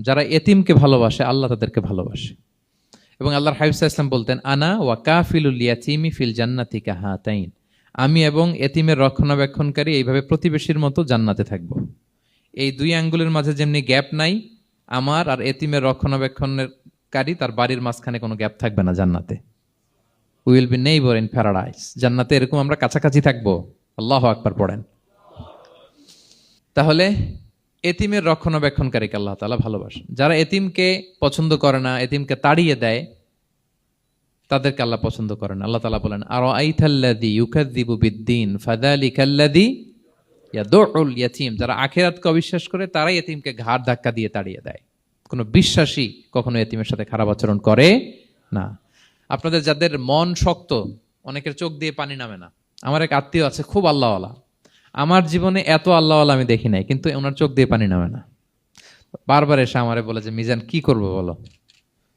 যারা এতিমকে ভালোবাসে আল্লাহ তাদেরকে ভালোবাসে। এবং আল্লাহর হাবিব সাল্লাল্লাহু আলাইহি ওয়াসাল্লাম বলতেন, আনা ওয়া কাফিলুল ইয়াতীমি ফিল জান্নাতি কাহাতাইন, আমি এবং এতিমের রক্ষণাবেক্ষণকারী এইভাবে প্রতিবেশীর মতো জান্নাতে থাকব। এই দুই আঙ্গুলের মাঝে যেমনি গ্যাপ নাই, আমার আর এতিমের রক্ষণাবেক্ষণকারী তার বাড়ির মাঝখানে কোনো গ্যাপ থাকবে না জান্নাতে। We will be neighbour in paradise. জান্নাতে এরকম আমরা কাছাকাছি থাকবো। আল্লাহু আকবার পড়েন। তাহলে এতিমের রক্ষণাবেক্ষণকারীকে আল্লাহ তাআলা ভালোবাসেন। যারা এতিমকে পছন্দ করে না, এতিমকে তাড়িয়ে দেয়, তাদেরকে আল্লাহ পছন্দ করেন। আল্লাহ তাআলা বলেন, আরাআইতাল্লাযী ইউকাযযিবু বিদ্দীন ফাযালিকাল্লাযী ইয়াদুউল ইয়াতীম। যারা আখিরাতকে অবিশ্বাস করে তারাই এতিমকে ঘাড় ধাক্কা দিয়ে তাড়িয়ে দেয়। কোনো বিশ্বাসী কখনো এতিমের সাথে খারাপ আচরণ করে না। আপনাদের যাদের মন শক্ত, অনেকের চোখ দিয়ে পানি নামে না। আমার এক আত্মীয় আছে, খুব আল্লাহওয়ালা। আমার জীবনে এত আল্লাহওয়ালা আমি দেখি নাই, কিন্তু ওনার চোখ দিয়ে পানি নামে না। বারবার এসে আমারে বলে যে, মিজান কি করবো বলো,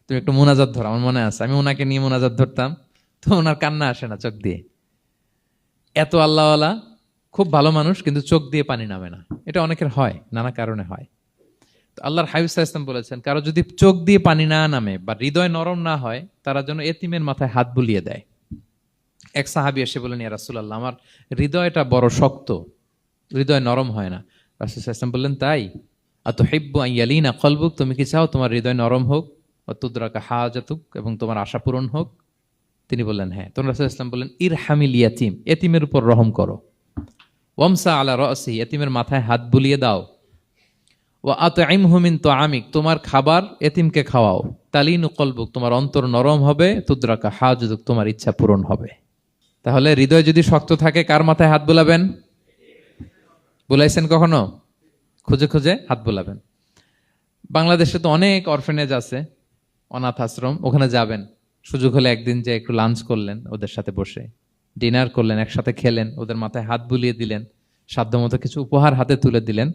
তুমি একটু মোনাজাত ধরো। আমার মনে আছে আমি ওনাকে নিয়ে মোনাজাত ধরতাম, তো ওনার কান্না আসে না চোখ দিয়ে। এত আল্লাহওয়ালা, খুব ভালো মানুষ, কিন্তু চোখ দিয়ে পানি নামে না। এটা অনেকের হয়, নানা কারণে হয়। তো আল্লাহর হাবিব সাল্লাল্লাহু আলাইহি ওয়াসাল্লাম বলেছেন, কারো যদি চোখ দিয়ে পানি না নামে বা হৃদয় নরম না হয়, তারা যেন এতিমের মাথায় হাত বুলিয়ে দেয়। এক সাহাবী এসে বলেন, ইয়া রাসূলুল্লাহ, আমার হৃদয়টা বড় শক্ত, হৃদয় নরম হয় না। রাসূল সাল্লাল্লাহু আলাইহি ওয়াসাল্লাম বললেন, তাই? আতুহিব্বু আন ইয়ালিনা কলবুক, তুমি কি চাও তোমার হৃদয় নরম হোক, ওয়া তুদরাকা হাজাতুক, এবং তোমার আশা পূরণ হোক? তিনি বললেন, হ্যাঁ। তখন রাসূল সাল্লাল্লাহু আলাইহি ওয়াসাল্লাম বললেন, ইরহামিল ইয়াতীম, এতিমের উপর রহম করো। ওয়ামসা আলা রাসি, এতিমের মাথায় হাত বুলিয়ে দাও। ওয়া আতইমহু মিন তুআমিক, তোমার খাবার এতিমকে খাওয়াও। তালিনু কলবুক, তোমার অন্তর নরম হবে। তুদরাকা হাজাতুক, তোমার ইচ্ছা পূরণ হবে। তাহলে হৃদয় যদি শক্ত থাকে, কার মাথায় হাত বুলাবেন? বুলাইছেন কখনো? খুঁজে খুঁজে হাত বুলাবেন। বাংলাদেশে তো অনেক অরফেনেজ আছে, অনাথ আশ্রম, ওখানে যাবেন। সুযোগ হলে একদিন যে একটু লাঞ্চ করলেন ওদের সাথে বসে, ডিনার করলেন, একসাথে খেলেন, ওদের মাথায় হাত বুলিয়ে দিলেন, সাধ্যমতো কিছু উপহার হাতে তুলে দিলেন,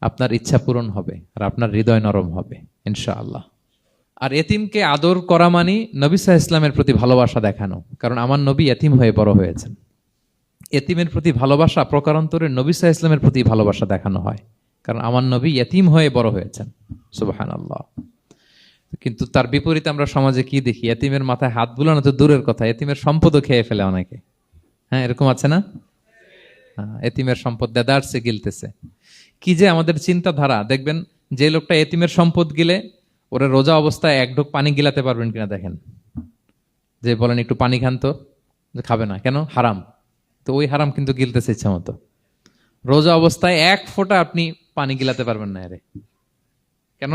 আপনার ইচ্ছা পূরণ হবে আর আপনার হৃদয় নরম হবে ইনশাআল্লাহ। আর এতিমকে আদর করা মানে নবী সাল্লাল্লাহু আলাইহি ওয়াসাল্লামের প্রতি ভালোবাসা দেখানো। কারণ আমার নবী এতিম হয়ে বড় হয়েছেন। এতিমের প্রতি ভালোবাসা প্রকারান্তরে নবী সাল্লাল্লাহু আলাইহি ওয়াসাল্লামের প্রতি ভালোবাসা দেখানো হয়, কারণ আমার নবী এতিম হয়ে বড় হয়েছেন। সুবহানাল্লাহ। কিন্তু তার বিপরীতে আমরা সমাজে কি দেখি? এতিমের মাথায় হাত বুলানো তো দূরের কথা, এতিমের সম্পদও খেয়ে ফেলে অনেকে। হ্যাঁ, এরকম আছে না? এতিমের সম্পদ দেদারসে গিলতেছে। কি যে আমাদের চিন্তাধারা! দেখবেন যে লোকটা এতিমের সম্পদ গিলে, ওরা রোজা অবস্থায় এক ঢোক পানি গিলাতে পারবেন কিনা দেখেন। যে বলেন একটু পানি খান তো, যে খাবে না কেন? হারাম। তো ওই হারাম কিন্তু গিলতেছে ইচ্ছা মতো। রোজা অবস্থায় এক ফোঁটা আপনি পানি গিলাতে পারবেন না। আরে কেন?